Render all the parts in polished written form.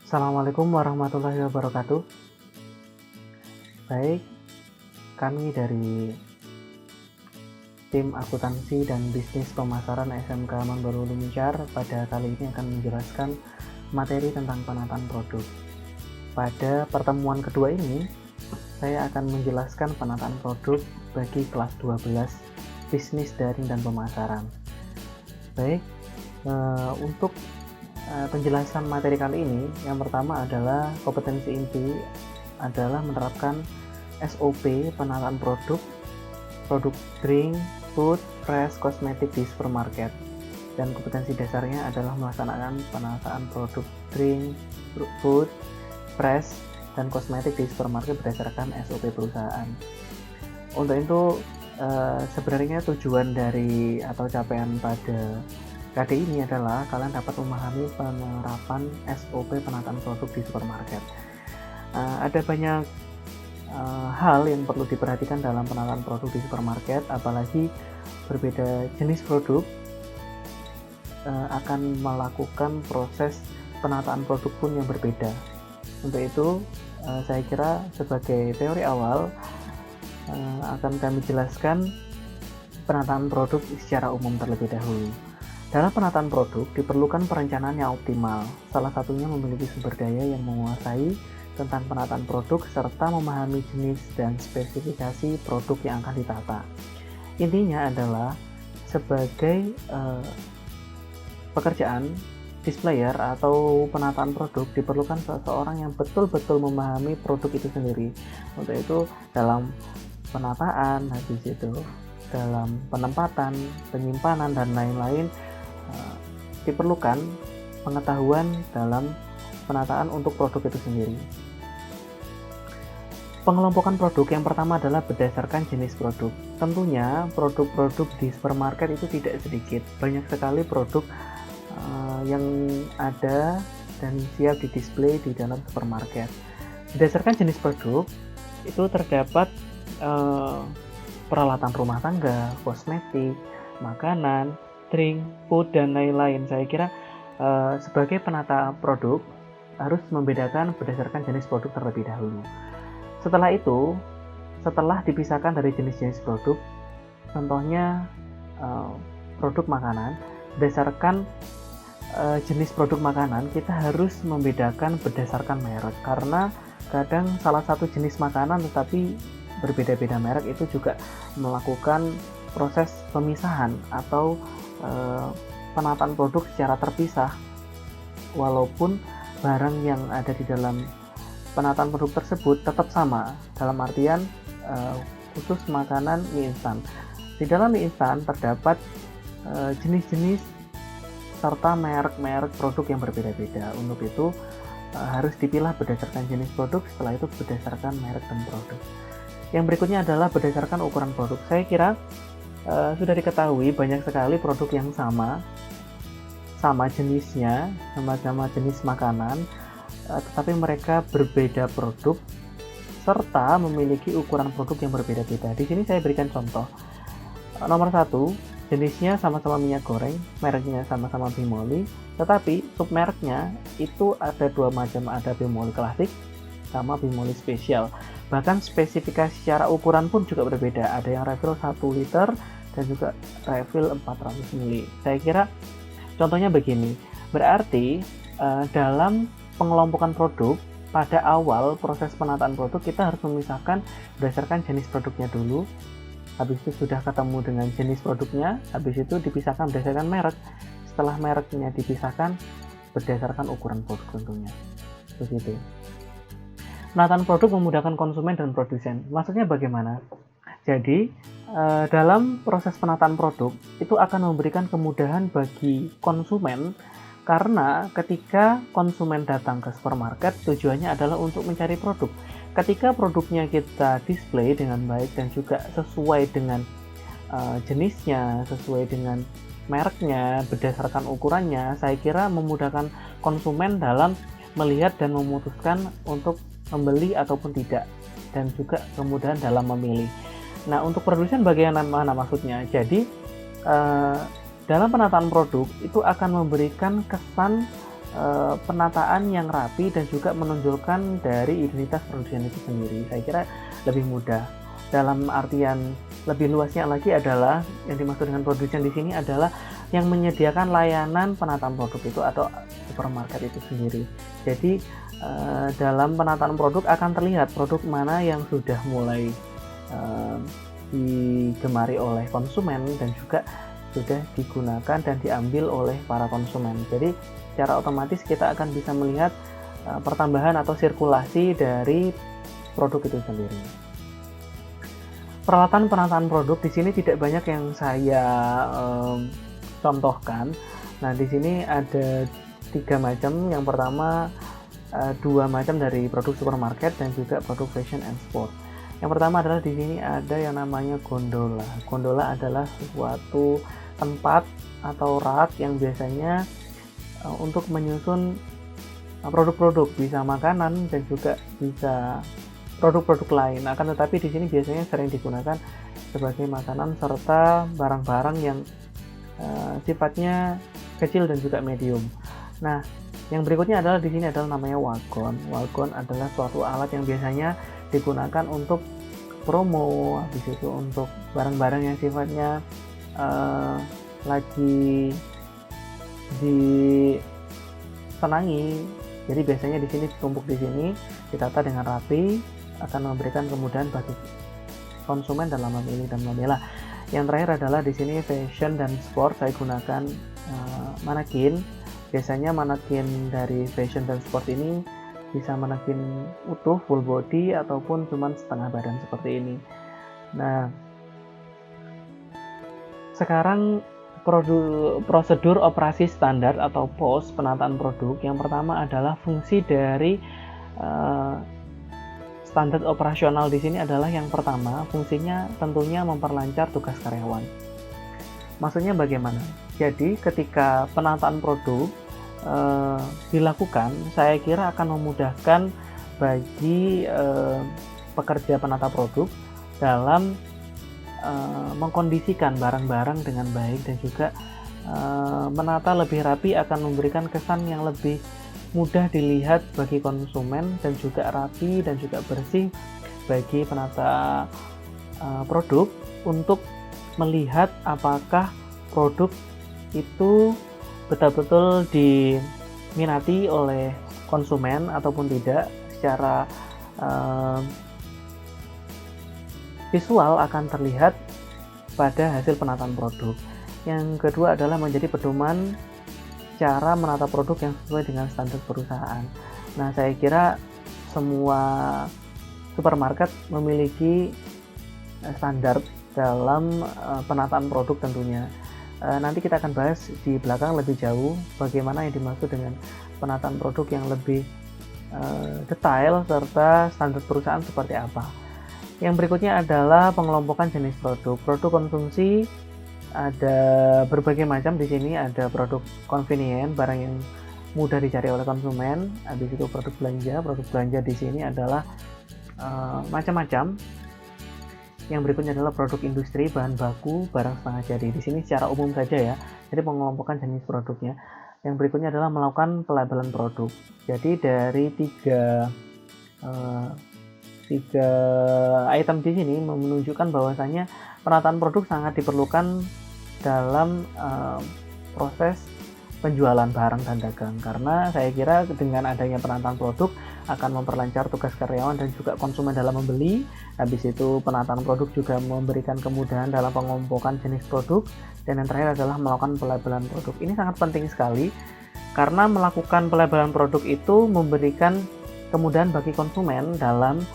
Assalamualaikum warahmatullahi wabarakatuh. Baik, kami dari tim akuntansi dan bisnis pemasaran SMK Mambaru Lumjar pada kali ini akan menjelaskan materi tentang penataan produk. Pada pertemuan kedua ini, saya akan menjelaskan penataan produk bagi kelas 12 bisnis daring dan pemasaran. Baik, untuk penjelasan materi kali ini, yang pertama adalah kompetensi inti adalah menerapkan SOP penataan produk drink, food, fresh, kosmetik di supermarket. Dan kompetensi dasarnya adalah melaksanakan penataan produk drink, food, fresh, dan kosmetik di supermarket berdasarkan SOP perusahaan. Untuk itu sebenarnya tujuan dari atau capaian pada KD ini adalah kalian dapat memahami penerapan SOP penataan produk di supermarket. Ada banyak hal yang perlu diperhatikan dalam penataan produk di supermarket, apalagi berbeda jenis produk akan melakukan proses penataan produk pun yang berbeda. Untuk itu, saya kira sebagai teori awal akan kami jelaskan penataan produk secara umum terlebih dahulu. Dalam penataan produk diperlukan perencanaan yang optimal. Salah satunya memiliki sumber daya yang menguasai tentang penataan produk serta memahami jenis dan spesifikasi produk yang akan ditata. Intinya adalah sebagai pekerjaan displayer atau penataan produk diperlukan seseorang yang betul-betul memahami produk itu sendiri. Untuk itu dalam penataan, habis itu dalam penempatan, penyimpanan, dan lain-lain diperlukan pengetahuan dalam penataan untuk produk itu sendiri. Pengelompokan produk yang pertama adalah berdasarkan jenis produk. Tentunya produk-produk di supermarket itu tidak sedikit. Banyak sekali produk yang ada dan siap didisplay di dalam supermarket. Berdasarkan jenis produk itu terdapat peralatan rumah tangga, kosmetik, makanan, drink, food, dan lain-lain. Saya kira sebagai penata produk harus membedakan berdasarkan jenis produk terlebih dahulu. Setelah itu, setelah dipisahkan dari jenis-jenis produk, contohnya produk makanan, berdasarkan jenis produk makanan kita harus membedakan berdasarkan merek, karena kadang salah satu jenis makanan tetapi berbeda-beda merek itu juga melakukan proses pemisahan atau penataan produk secara terpisah, walaupun barang yang ada di dalam penataan produk tersebut tetap sama, dalam artian khusus makanan mie instan. Di dalam mie instan terdapat jenis-jenis serta merek-merek produk yang berbeda-beda. Untuk itu harus dipilah berdasarkan jenis produk, setelah itu berdasarkan merek dan produk. Yang berikutnya adalah berdasarkan ukuran produk. Saya kira sudah diketahui banyak sekali produk yang sama jenisnya, sama-sama jenis makanan, tetapi mereka berbeda produk serta memiliki ukuran produk yang berbeda-beda. Di sini saya berikan contoh. Nomor 1, jenisnya sama-sama minyak goreng, mereknya sama-sama Bimoli, tetapi submereknya itu ada dua macam, ada Bimoli klasik sama Bimoli spesial. Bahkan spesifikasi secara ukuran pun juga berbeda, ada yang refill 1 liter dan juga refill 400 ml. Saya kira contohnya begini, berarti dalam pengelompokan produk pada awal proses penataan produk kita harus memisahkan berdasarkan jenis produknya dulu, habis itu sudah ketemu dengan jenis produknya, habis itu dipisahkan berdasarkan merek, setelah mereknya dipisahkan berdasarkan ukuran produk tentunya. Begitu. Penataan produk memudahkan konsumen dan produsen. Maksudnya bagaimana? Jadi dalam proses penataan produk itu akan memberikan kemudahan bagi konsumen, karena ketika konsumen datang ke supermarket tujuannya adalah untuk mencari produk. Ketika produknya kita display dengan baik dan juga sesuai dengan jenisnya, sesuai dengan mereknya, berdasarkan ukurannya, saya kira memudahkan konsumen dalam melihat dan memutuskan untuk membeli ataupun tidak, dan juga kemudahan dalam memilih. Nah, untuk produsen bagaimana maksudnya? Jadi dalam penataan produk itu akan memberikan kesan penataan yang rapi dan juga menonjolkan dari identitas produsen itu sendiri. Saya kira lebih mudah. Dalam artian lebih luasnya lagi adalah yang dimaksud dengan produsen di sini adalah yang menyediakan layanan penataan produk itu atau supermarket itu sendiri. Jadi dalam penataan produk akan terlihat produk mana yang sudah mulai digemari oleh konsumen dan juga sudah digunakan dan diambil oleh para konsumen. Jadi secara otomatis kita akan bisa melihat pertambahan atau sirkulasi dari produk itu sendiri. Peralatan penataan produk di sini tidak banyak yang saya contohkan. Nah, di sini ada 3 macam. Yang pertama 2 macam dari produk supermarket dan juga produk fashion and sport. Yang pertama adalah di sini ada yang namanya gondola. Gondola adalah suatu tempat atau rak yang biasanya untuk menyusun produk-produk, bisa makanan dan juga bisa produk-produk lain. Akan tetapi di sini biasanya sering digunakan sebagai makanan serta barang-barang yang sifatnya kecil dan juga medium. Nah, yang berikutnya adalah di sini adalah namanya wagon. Wagon adalah suatu alat yang biasanya digunakan untuk promo, habis itu untuk barang-barang yang sifatnya lagi disenangi. Jadi biasanya di sini ditumpuk di sini, ditata dengan rapi, akan memberikan kemudahan bagi konsumen dalam memilih dan memilah. Yang terakhir adalah di sini fashion dan sport. Saya gunakan manekin. Biasanya manekin dari fashion dan sport ini bisa manekin utuh full body ataupun cuman setengah badan seperti ini. Nah, sekarang prosedur operasi standar atau POS penataan produk. Yang pertama adalah fungsi dari standar operasional di sini adalah yang pertama, fungsinya tentunya memperlancar tugas karyawan. Maksudnya bagaimana? Jadi ketika penataan produk dilakukan, saya kira akan memudahkan bagi pekerja penata produk dalam mengkondisikan barang-barang dengan baik dan juga menata lebih rapi akan memberikan kesan yang lebih mudah dilihat bagi konsumen dan juga rapi dan juga bersih bagi penata produk untuk melihat apakah produk itu betul-betul diminati oleh konsumen ataupun tidak. Secara visual akan terlihat pada hasil penataan produk. Yang kedua adalah menjadi pedoman cara menata produk yang sesuai dengan standar perusahaan. Nah, saya kira semua supermarket memiliki standar dalam penataan produk tentunya. Nanti kita akan bahas di belakang lebih jauh bagaimana yang dimaksud dengan penataan produk yang lebih detail serta standar perusahaan seperti apa. Yang berikutnya adalah pengelompokan jenis produk. Produk konsumsi ada berbagai macam di sini. Ada produk convenient, barang yang mudah dicari oleh konsumen. Habis itu produk belanja. Produk belanja di sini adalah macam-macam. Yang berikutnya adalah produk industri, bahan baku, barang setengah jadi. Di sini secara umum saja ya. Jadi pengelompokan jenis produknya. Yang berikutnya adalah melakukan pelabelan produk. Jadi dari tiga item di sini menunjukkan bahwasanya penataan produk sangat diperlukan dalam proses penjualan barang dan dagang, karena saya kira dengan adanya penataan produk akan memperlancar tugas karyawan dan juga konsumen dalam membeli. Habis itu penataan produk juga memberikan kemudahan dalam pengelompokan jenis produk, dan yang terakhir adalah melakukan pelabelan produk. Ini sangat penting sekali karena melakukan pelabelan produk itu memberikan kemudahan bagi konsumen dalam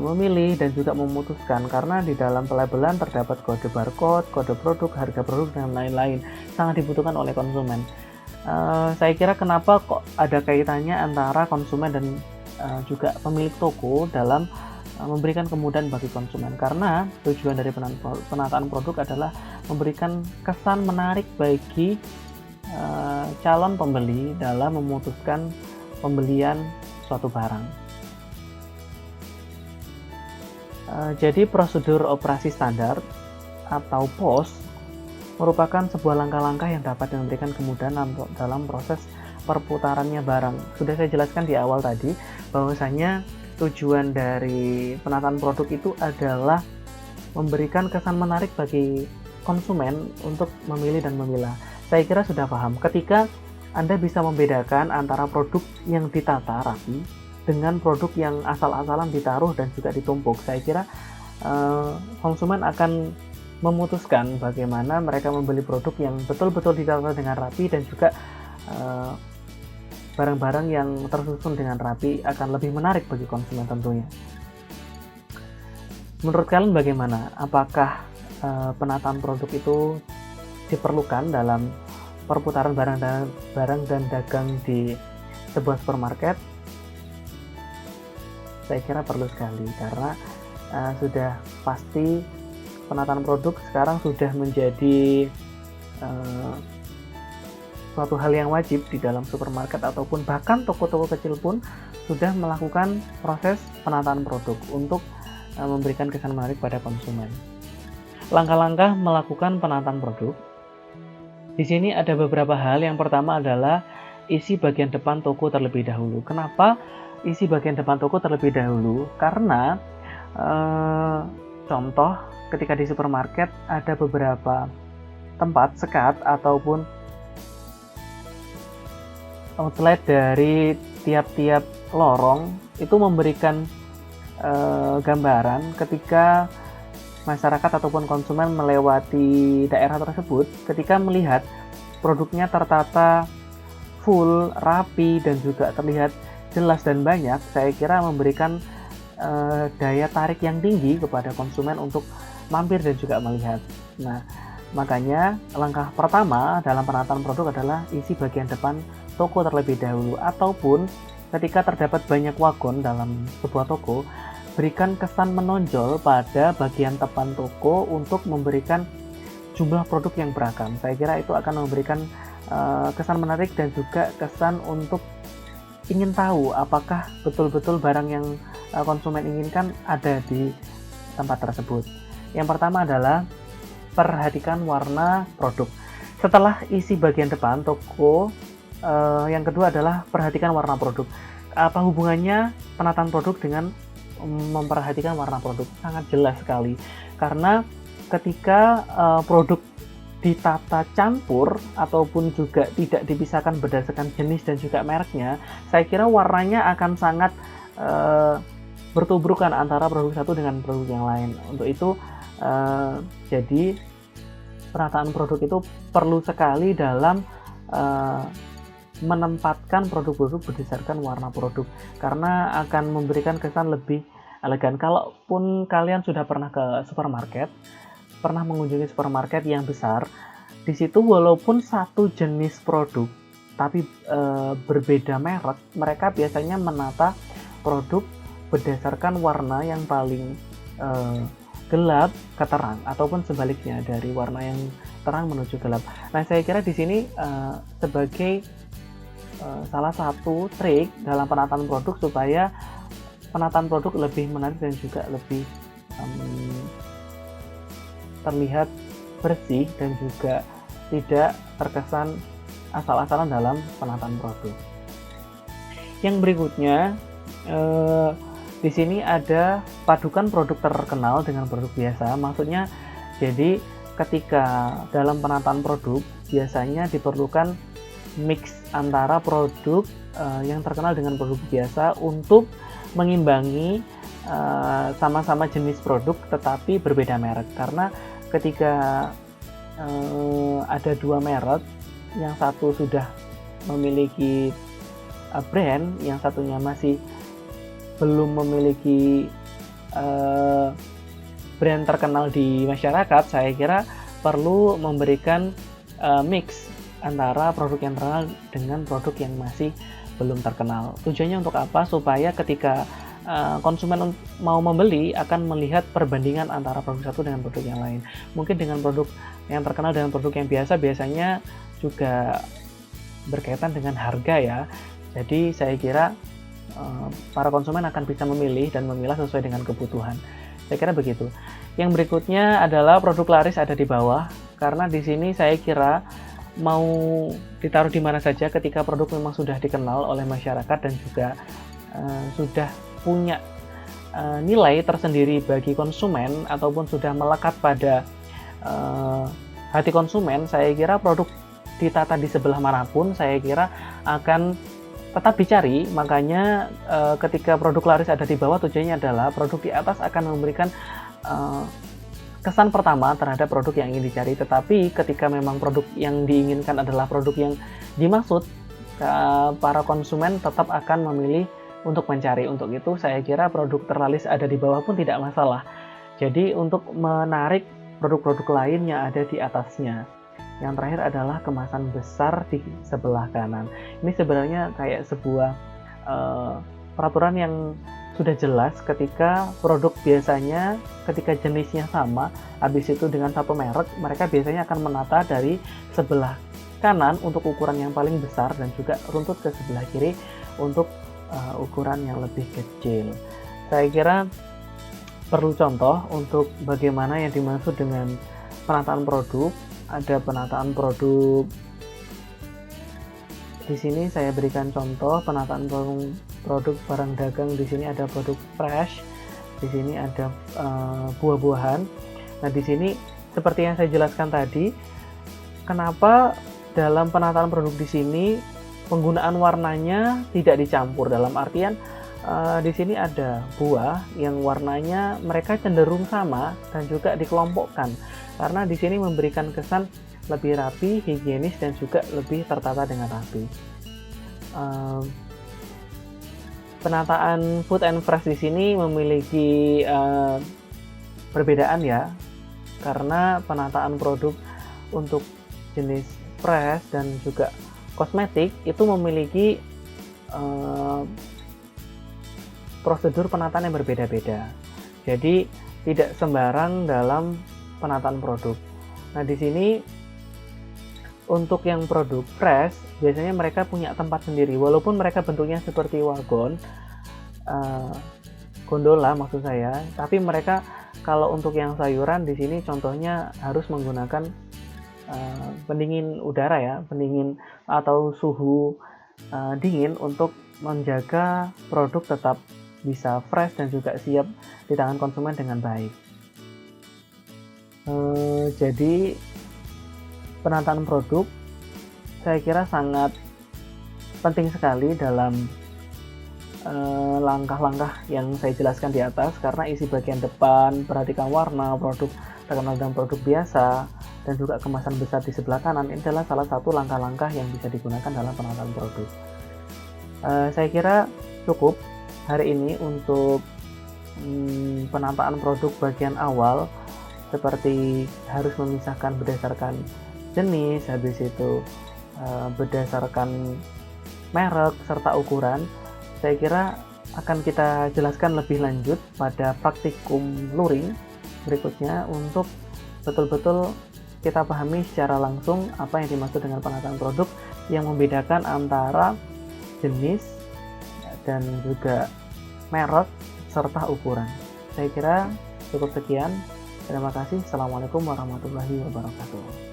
memilih dan juga memutuskan, karena di dalam pelabelan terdapat kode barcode, kode produk, harga produk, dan lain-lain, sangat dibutuhkan oleh konsumen. Saya kira kenapa kok ada kaitannya antara konsumen dan juga pemilik toko dalam memberikan kemudahan bagi konsumen, karena tujuan dari penataan produk adalah memberikan kesan menarik bagi calon pembeli dalam memutuskan pembelian suatu barang. Jadi prosedur operasi standar atau POS merupakan sebuah langkah-langkah yang dapat memberikan kemudahan dalam proses perputarannya barang. Sudah saya jelaskan di awal tadi bahwasanya tujuan dari penataan produk itu adalah memberikan kesan menarik bagi konsumen untuk memilih dan memilah. Saya kira sudah paham. Ketika Anda bisa membedakan antara produk yang ditata rapi dengan produk yang asal-asalan ditaruh dan juga ditumpuk, saya kira konsumen akan memutuskan bagaimana mereka membeli produk yang betul-betul ditata dengan rapi dan juga barang-barang yang tersusun dengan rapi akan lebih menarik bagi konsumen tentunya. Menurut kalian bagaimana? Apakah penataan produk itu diperlukan dalam perputaran barang dan dagang di sebuah supermarket? Saya kira perlu sekali karena sudah pasti penataan produk sekarang sudah menjadi suatu hal yang wajib di dalam supermarket ataupun bahkan toko-toko kecil pun sudah melakukan proses penataan produk untuk memberikan kesan menarik pada konsumen. Langkah-langkah melakukan penataan produk. Di sini ada beberapa hal. Yang pertama adalah isi bagian depan toko terlebih dahulu. Kenapa isi bagian depan toko terlebih dahulu? Karena contoh ketika di supermarket ada beberapa tempat sekat ataupun outlet dari tiap-tiap lorong itu memberikan gambaran ketika masyarakat ataupun konsumen melewati daerah tersebut, ketika melihat produknya tertata full, rapi, dan juga terlihat jelas dan banyak, saya kira memberikan daya tarik yang tinggi kepada konsumen untuk mampir dan juga melihat. Nah, makanya langkah pertama dalam penataan produk adalah isi bagian depan toko terlebih dahulu, ataupun ketika terdapat banyak wagon dalam sebuah toko, berikan kesan menonjol pada bagian depan toko untuk memberikan jumlah produk yang beragam. Saya kira itu akan memberikan kesan menarik dan juga kesan untuk ingin tahu apakah betul-betul barang yang konsumen inginkan ada di tempat tersebut. Yang pertama adalah perhatikan warna produk. Setelah isi bagian depan toko, yang kedua adalah perhatikan warna produk. Apa hubungannya penataan produk dengan memperhatikan warna produk? Sangat jelas sekali, karena ketika produk ditata campur ataupun juga tidak dipisahkan berdasarkan jenis dan juga mereknya, saya kira warnanya akan sangat bertubrukan antara produk satu dengan produk yang lain. Untuk itu jadi penataan produk itu perlu sekali dalam menempatkan produk-produk berdasarkan warna produk, karena akan memberikan kesan lebih elegan. Kalaupun kalian sudah pernah ke supermarket, pernah mengunjungi supermarket yang besar, di situ walaupun satu jenis produk tapi berbeda merek, mereka biasanya menata produk berdasarkan warna yang paling gelap ke terang, ataupun sebaliknya dari warna yang terang menuju gelap. Nah, saya kira di sini sebagai salah satu trik dalam penataan produk supaya penataan produk lebih menarik dan juga lebih terlihat bersih dan juga tidak terkesan asal-asalan dalam penataan produk. Yang berikutnya di sini ada padukan produk terkenal dengan produk biasa. Maksudnya jadi ketika dalam penataan produk biasanya diperlukan mix antara produk yang terkenal dengan produk biasa untuk mengimbangi sama-sama jenis produk tetapi berbeda merek. Karena ketika ada dua merek, yang satu sudah memiliki brand, yang satunya masih belum memiliki brand terkenal di masyarakat, saya kira perlu memberikan mix antara produk yang terkenal dengan produk yang masih belum terkenal. Tujuannya untuk apa? Supaya ketika konsumen mau membeli akan melihat perbandingan antara produk satu dengan produk yang lain. Mungkin dengan produk yang terkenal dengan produk yang biasa biasanya juga berkaitan dengan harga ya. Jadi saya kira para konsumen akan bisa memilih dan memilah sesuai dengan kebutuhan. Saya kira begitu. Yang berikutnya adalah produk laris ada di bawah, karena di sini saya kira mau ditaruh di mana saja ketika produk memang sudah dikenal oleh masyarakat dan juga sudah punya nilai tersendiri bagi konsumen ataupun sudah melekat pada hati konsumen, saya kira produk ditata di sebelah manapun saya kira akan tetap dicari. Makanya ketika produk laris ada di bawah, tujuannya adalah produk di atas akan memberikan kesan pertama terhadap produk yang ingin dicari. Tetapi ketika memang produk yang diinginkan adalah produk yang dimaksud, para konsumen tetap akan memilih untuk mencari. Untuk itu saya kira produk terlaris ada di bawah pun tidak masalah. Jadi untuk menarik produk-produk lain yang ada di atasnya. Yang terakhir adalah kemasan besar di sebelah kanan. Ini sebenarnya kayak sebuah peraturan yang sudah jelas ketika produk biasanya ketika jenisnya sama, habis itu dengan satu merek, mereka biasanya akan menata dari sebelah kanan untuk ukuran yang paling besar dan juga runtut ke sebelah kiri untuk ukuran yang lebih kecil. Saya kira perlu contoh untuk bagaimana yang dimaksud dengan penataan produk. Ada penataan produk. Di sini saya berikan contoh penataan produk barang dagang. Di sini ada produk fresh. Di sini ada buah-buahan. Nah, di sini seperti yang saya jelaskan tadi, kenapa dalam penataan produk di sini penggunaan warnanya tidak dicampur, dalam artian di sini ada buah yang warnanya mereka cenderung sama dan juga dikelompokkan karena di sini memberikan kesan lebih rapi, higienis dan juga lebih tertata dengan rapi. Penataan food and fresh di sini memiliki perbedaan ya, karena penataan produk untuk jenis fresh dan juga kosmetik itu memiliki prosedur penataan yang berbeda-beda. Jadi tidak sembarang dalam penataan produk. Nah, di sini untuk yang produk fresh biasanya mereka punya tempat sendiri, walaupun mereka bentuknya seperti wagon, gondola maksud saya, tapi mereka kalau untuk yang sayuran di sini contohnya harus menggunakan pendingin udara ya, pendingin atau suhu dingin untuk menjaga produk tetap bisa fresh dan juga siap di tangan konsumen dengan baik. Jadi penataan produk saya kira sangat penting sekali dalam langkah-langkah yang saya jelaskan di atas, karena isi bagian depan, perhatikan warna produk terkenal dengan produk biasa, dan juga kemasan besar di sebelah kanan, ini adalah salah satu langkah-langkah yang bisa digunakan dalam penataan produk. Saya kira cukup hari ini untuk penataan produk bagian awal, seperti harus memisahkan berdasarkan jenis, habis itu berdasarkan merek serta ukuran. Saya kira akan kita jelaskan lebih lanjut pada praktikum luring berikutnya untuk betul-betul kita pahami secara langsung apa yang dimaksud dengan penataan produk yang membedakan antara jenis dan juga merek serta ukuran. Saya kira cukup sekian. Terima kasih. Assalamualaikum warahmatullahi wabarakatuh.